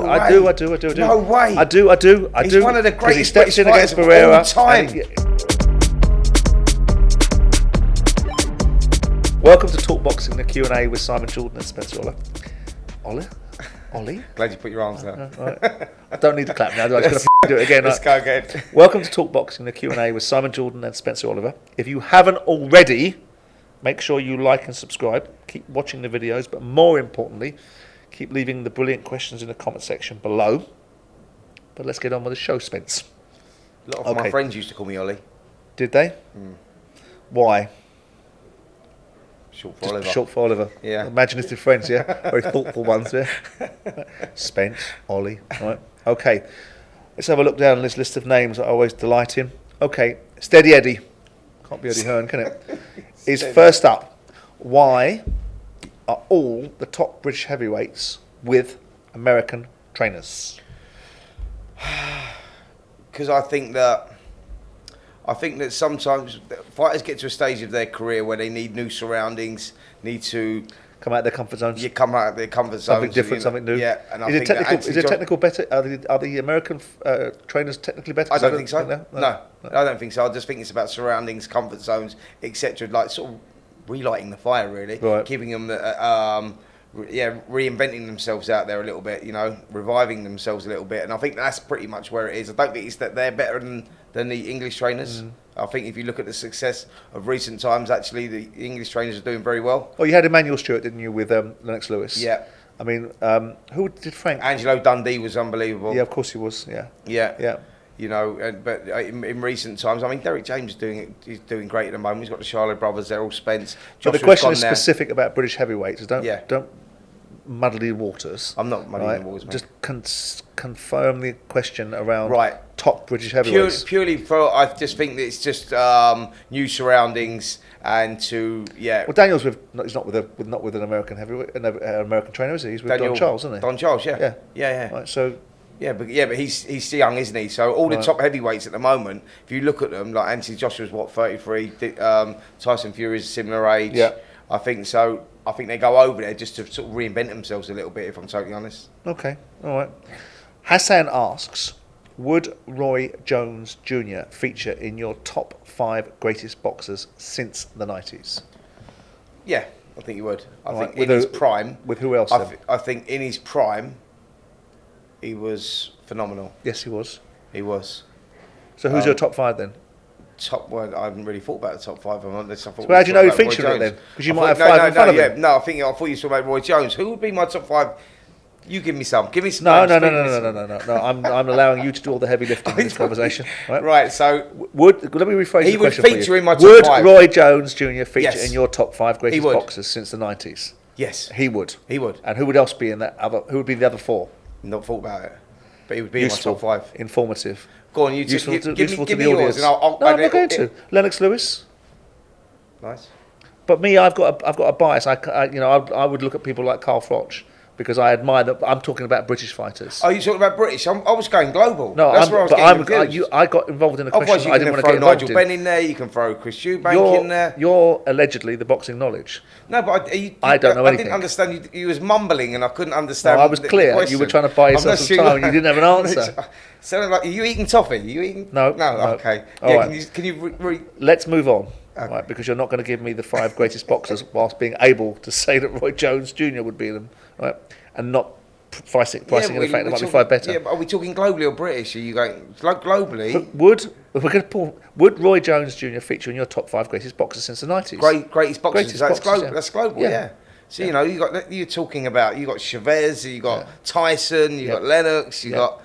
I do. No way. I do. He's one of the greatest he steps British in against fighters Pereira. of all time. Welcome to Talk Boxing, the Q&A with Simon Jordan and Spencer Ollie? Glad you put your arms down. Right. I don't need to clap now, do I? Just going to do it again. Let's go again. Welcome to Talk Boxing, the Q&A with Simon Jordan and Spencer Oliver. If you haven't already, make sure you like and subscribe. Keep watching the videos, but more importantly, keep leaving the brilliant questions in the comment section below. But let's get on with the show, Spence. A lot of my friends used to call me Ollie. Did they? Mm. Why? Short for Oliver. Short for Oliver. Yeah. Imaginative friends, yeah? Very thoughtful ones, yeah? Spence, Ollie, right? Okay. Let's have a look down this list of names that I always delight in. Okay. Steady Eddie. Can't be Eddie Hearn, can it? Is first up. Why are all the top British heavyweights with American trainers? Because I think that sometimes fighters get to a stage of their career where they need new surroundings, need to come out of their comfort zones. You come out of their comfort zones. Something different, something new. Yeah, and I think is it technical better? Are the American trainers technically better? I don't think so. No, I don't think so. I just think it's about surroundings, comfort zones, etc. Like sort of relighting the fire, really. Right. Giving them reinventing themselves out there a little bit, reviving themselves a little bit, and I think that's pretty much where it is. I don't think it's that they're better than the English trainers. I think if you look at the success of recent times, actually the English trainers are doing very well. Oh, you had Emmanuel Stewart, didn't you, with Lennox Lewis? Yeah. I mean, who did Frank? Angelo Dundee was unbelievable. Yeah, of course he was. Yeah. Yeah. But in recent times, I mean, Derek James is doing great at the moment. He's got the Charlotte brothers, they're all Spence. But the question is specific about British heavyweights. Don't muddy the waters. I'm not muddying the waters, mate. Just confirm the question around top British heavyweights. Purely for, I just think that it's just new surroundings and Well, Daniel's he's not with an American heavyweight, an American trainer, is he? He's with Don Charles, isn't he? Don Charles, yeah. Right, so. Yeah, but he's young, isn't he? So all the top heavyweights at the moment, if you look at them, like Anthony Joshua's 33, Tyson Fury is a similar age. Yeah. I think so. I think they go over there just to sort of reinvent themselves a little bit, if I'm totally honest. Okay, all right. Hassan asks, would Roy Jones Jr. feature in your top 5 greatest boxers since the 90s? Yeah, I think he would. I think in his prime. With who else? I think in his prime, he was phenomenal. Yes, he was. He was. So who's your top 5 then? I haven't really thought about the top 5. So how do you know he featured it then? Because you might have 5 in front of him. No, I thought you were talking about Roy Jones. Who would be my top 5? You give me some. Give me some. No. I'm allowing you to do all the heavy lifting in this conversation. Right. So let me rephrase the question. He would feature in my top 5. Would Roy Jones Jr. feature in your top 5 greatest boxers since the 90s? Yes, he would. He would. And who would else be in that other? Who would be the other 4? Not thought about it, but he would be in my top 5. Informative. Go on, useful to give the me yours. And I'm not going to. Lennox Lewis. Nice. But me, I've got a bias. I would look at people like Carl Froch because I admire that. I'm talking about British fighters. Oh, you talking about British? I was going global. No, that's where I was getting I got involved in a question. Otherwise, you can throw Nigel Benn in there. You can throw Chris Eubank in there. You're allegedly the boxing knowledge. No, but I don't know anything. I didn't understand. You was mumbling, and I couldn't understand. No, I was clear. You were trying to buy yourself some time, and you didn't have an answer. Sounded like, are you eating toffee? Are you eating? No. Okay. All right. Can you Let's move on. Okay. Right, because you're not going to give me the 5 greatest boxers whilst being able to say that Roy Jones Jr. would be them, right? And not pricing in the fact there might be 5 better. Yeah, but are we talking globally or British? Are you going globally? Would Roy Jones Jr. feature in your top 5 greatest boxers since the 90s? Greatest boxers. That's global. Yeah. That's global. Yeah. So you're talking about you got Chavez, you got Tyson, you got Lennox, you got.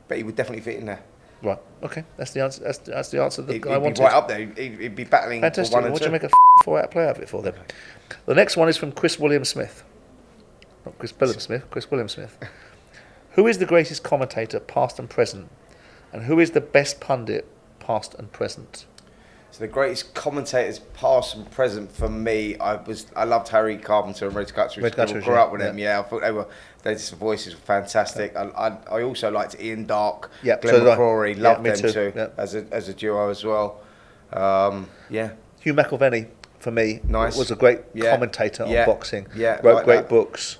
But he would definitely fit in there. Right. Okay. That's the answer. That's the answer that I wanted. He'd be right up there. He'd be battling. Fantastic. For 1 and 2. What do you make a 4-out play out of it for them? Okay. The next one is from Chris William Smith. Not Chris Bellew Smith. Chris William Smith. Who is the greatest commentator, past and present, and who is the best pundit, past and present? So the greatest commentators, past and present, for me, I loved Harry Carpenter and Red Guthrie. Grew up with them. Yeah, I thought their voices were fantastic. I also liked Ian Darke, Glenn McCrory, loved them too, as a duo as well. Hugh McIlvenney, for me, was a great commentator on boxing. Yeah, wrote great books.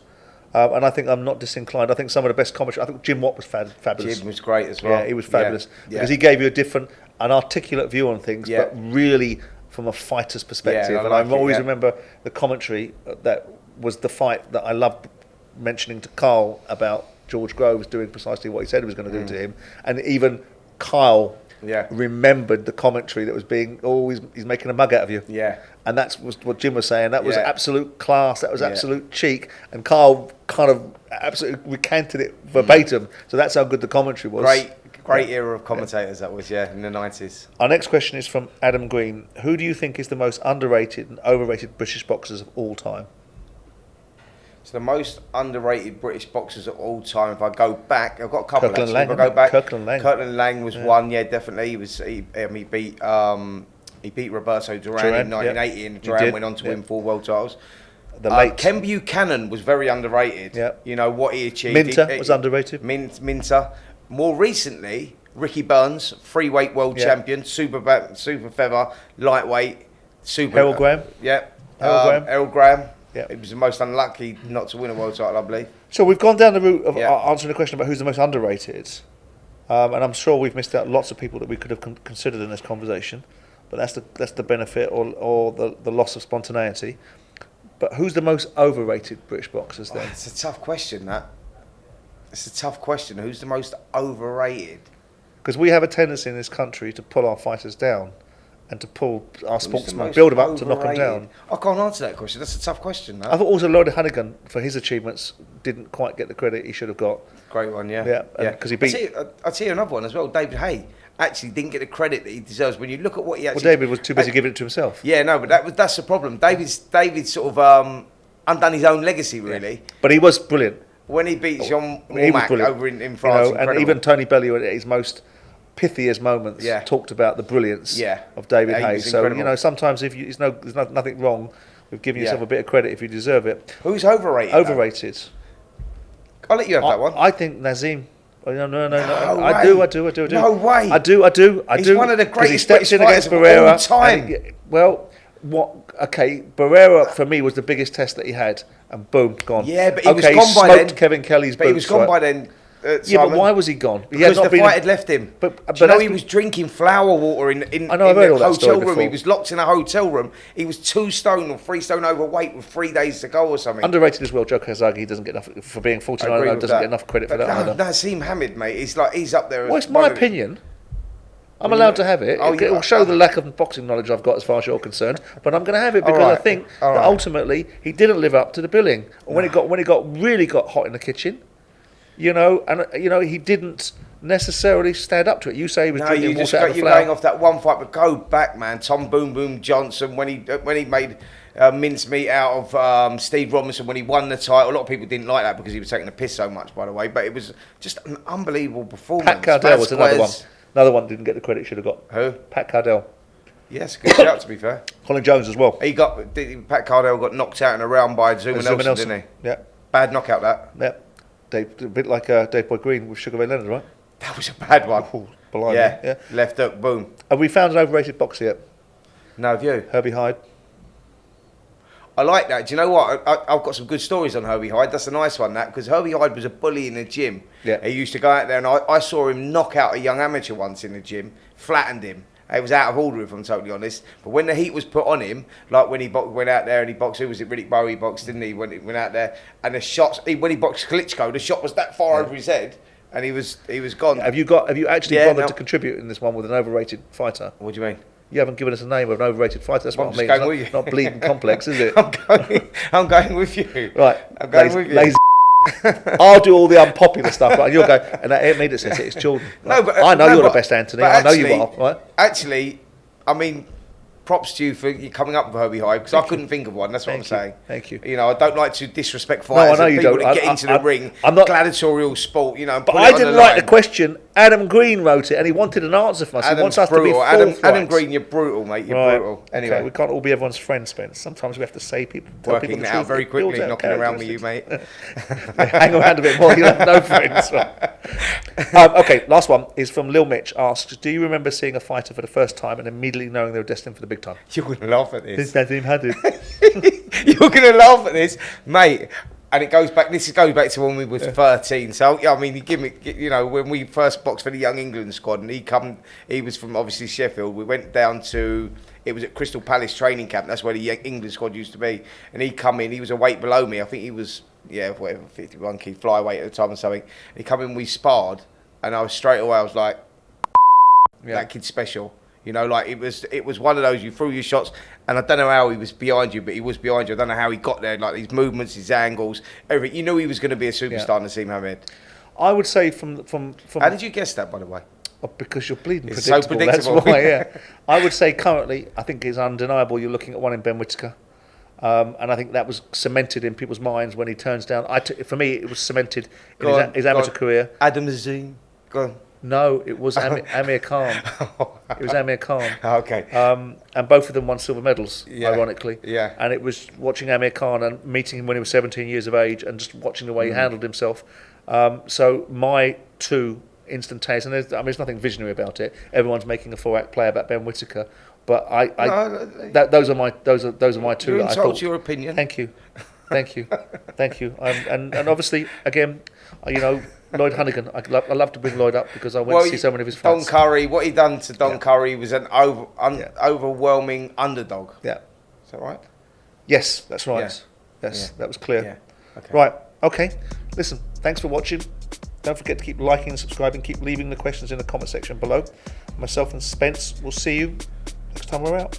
And I think I'm not disinclined. I think some of the best commentary. I think Jim Watt was fabulous. Jim was great as well. Yeah, he was fabulous because he gave you an articulate view on things, but really from a fighter's perspective. Yeah, and I always remember the commentary that was the fight that I loved mentioning to Carl about George Groves doing precisely what he said he was going to do to him, and even Kyle remembered the commentary that was being, he's making a mug out of you. Yeah. And that's what Jim was saying. That was absolute class. That was absolute cheek. And Kyle kind of absolutely recanted it verbatim. So that's how good the commentary was. Great era of commentators that was, in the 90s. Our next question is from Adam Green. Who do you think is the most underrated and overrated British boxers of all time? So the most underrated British boxers of all time, if I go back, I've got a couple. Kirkland Lang, if I go back, Kirkland Lang was one, definitely. He beat Roberto Duran in 1980, and Duran went on to win 4 world titles. Ken Buchanan was very underrated. You know what he achieved. Minter was underrated. Minter. More recently, Ricky Burns, freeweight world champion, super feather, lightweight, Harold Graham. Harold Graham. Yeah. It was the most unlucky not to win a world title, I believe. So we've gone down the route of answering the question about who's the most underrated. And I'm sure we've missed out lots of people that we could have considered in this conversation. But that's the benefit or the loss of spontaneity. But who's the most overrated British boxers then? It's a tough question, that. It's a tough question. Who's the most overrated? Because we have a tendency in this country to pull our fighters down and to pull our sportsmen, build them up to knock them down. I can't answer that question. That's a tough question, that. I thought also Lloyd Hannigan, for his achievements, didn't quite get the credit he should have got. Great one, Yeah, because he beat... I'll tell you another one as well. David Hay actually didn't get the credit that he deserves. When you look at what he actually... Well, David was too busy giving it to himself. Yeah, no, but that's the problem. David's sort of undone his own legacy, really. Yeah. But he was brilliant. When he beat Jean Womack over in France, you know, and even Tony Bellew at his most pithiest moments talked about the brilliance of David Hayes. So you know, sometimes if there's nothing wrong with giving yourself a bit of credit if you deserve it. Who's overrated? Overrated. I'll let you have that one. I think Nazim. Oh, no. I do. No way. I do. He's one of the greatest he steps in against Barrera of all time. Barrera for me was the biggest test that he had, and boom, gone. Yeah, but he was gone by then. Kevin Kelly's but boots, he was gone by then. But why was he gone? Because the fight had left him. But he was drinking flower water in the hotel room. He was locked in a hotel room. He was 2 stone or 3 stone overweight with 3 days to go or something. Underrated as well. Joe Kazagi doesn't get enough for being 49. Doesn't get enough credit for that either. Nazim Hamid, mate, he's up there. Well, it's my opinion. I'm allowed to have it. It will show the lack of boxing knowledge I've got as far as you're concerned. But I'm going to have it because I think that ultimately he didn't live up to the billing. When it really got hot in the kitchen, you know, he didn't necessarily stand up to it. You say he was drinking water out of a flower. You're going off that one fight, but go back, man. Tom Boom Boom Johnson when he made mincemeat out of Steve Robinson when he won the title. A lot of people didn't like that because he was taking the piss so much, by the way. But it was just an unbelievable performance. Pat Cardell was another one. Another one didn't get the credit he should have got. Who? Pat Cardell. Yes, good shout, to be fair. Colin Jones as well. Pat Cardell got knocked out in a round by Zuma Nelson, didn't he? Yeah. Bad knockout, that. Yeah. A bit like Dave Boy Green with Sugar Ray Leonard, right? That was a bad one. Blimey. Yeah. Left hook, boom. Have we found an overrated boxer yet? No, have you? Herbie Hyde. I like that. Do you know what? I've got some good stories on Herbie Hyde. That's a nice one, that, because Herbie Hyde was a bully in the gym. Yeah. He used to go out there, and I saw him knock out a young amateur once in the gym, flattened him. It was out of order, if I'm totally honest. But when the heat was put on him, like when he went out there and he boxed, who was it? Riddick Bowe he boxed, didn't he? When he went out there, and the shots, when he boxed Klitschko, the shot was that far over his head, and he was gone. Have you actually bothered to contribute in this one with an overrated fighter? What do you mean? You haven't given us a name of an overrated fighter. That's what I mean. It's not bleeding complex, is it? I'm going with you. Right. I'm going with you. Lazy I'll do all the unpopular stuff, right? And you'll go, and that ain't me that says it, it's Jordan. Right? I know you're the best, Anthony. I know you are, right? Actually, I mean, props to you for coming up with Herbie Hyde, because I couldn't think of one. That's what I'm saying. Thank you. You know, I don't like to disrespect fighters. No, I know you don't. That get into the ring, I'm not gladiatorial sport. You know, but I didn't write the question. Adam Green wrote it, and he wanted an answer from us. He wants us to be forthright. Adam Green, you're brutal, mate. You're brutal. Anyway, okay, we can't all be everyone's friend, Spence. Sometimes we have to say people, working it out very quickly, knocking around with you, mate. Hang around a bit more. You'll have no friends. Okay, last one is from Lil Mitch. Asks, do you remember seeing a fighter for the first time and immediately knowing they were destined for the big time? You're going to laugh at this. Nazim Hadid. You're going to laugh at this, mate. And it goes back. This goes back to when we was 13. So yeah, I mean, you give me, you know, when we first boxed for the Young England squad, and he was from obviously Sheffield. We went down to, it was at Crystal Palace training camp. That's where the Young England squad used to be. And he come in. He was a weight below me. I think he was 51 kg flyweight at the time or something. And he come in. We sparred, and I was straight away. I was like, that kid's special. You know, like it was one of those, you threw your shots, and I don't know how he was behind you, but he was behind you. I don't know how he got there, like his movements, his angles, everything. You knew he was going to be a superstar in Naseem Hamed. I would say from. How did you guess that, by the way? Oh, because you're bleeding it's predictable. So predictable. That's why, yeah. I would say currently, I think it's undeniable. You're looking at one in Ben Whittaker, and I think that was cemented in people's minds when he turns down. For me, it was cemented in his amateur career. Adam Azim, go on. No, it was Amir Khan. It was Amir Khan. Okay. And both of them won silver medals, ironically. Yeah. And it was watching Amir Khan and meeting him when he was 17 years of age and just watching the way he handled himself. So my two instantaneous, and there's nothing visionary about it. Everyone's making a 4-act play about Ben Whittaker, but those are my two. You're entitled to your opinion. Thank you. And obviously, again, you know, Lloyd Hunnigan. I love to bring Lloyd up because I went to see so many of his fights. Don Curry, what he done to Don Curry was an overwhelming underdog. Yeah. Is that right? Yes, that's right. Yes, that was clear. Yeah. Okay. Right. Okay. Listen, thanks for watching. Don't forget to keep liking and subscribing. Keep leaving the questions in the comment section below. Myself and Spence will see you next time we're out.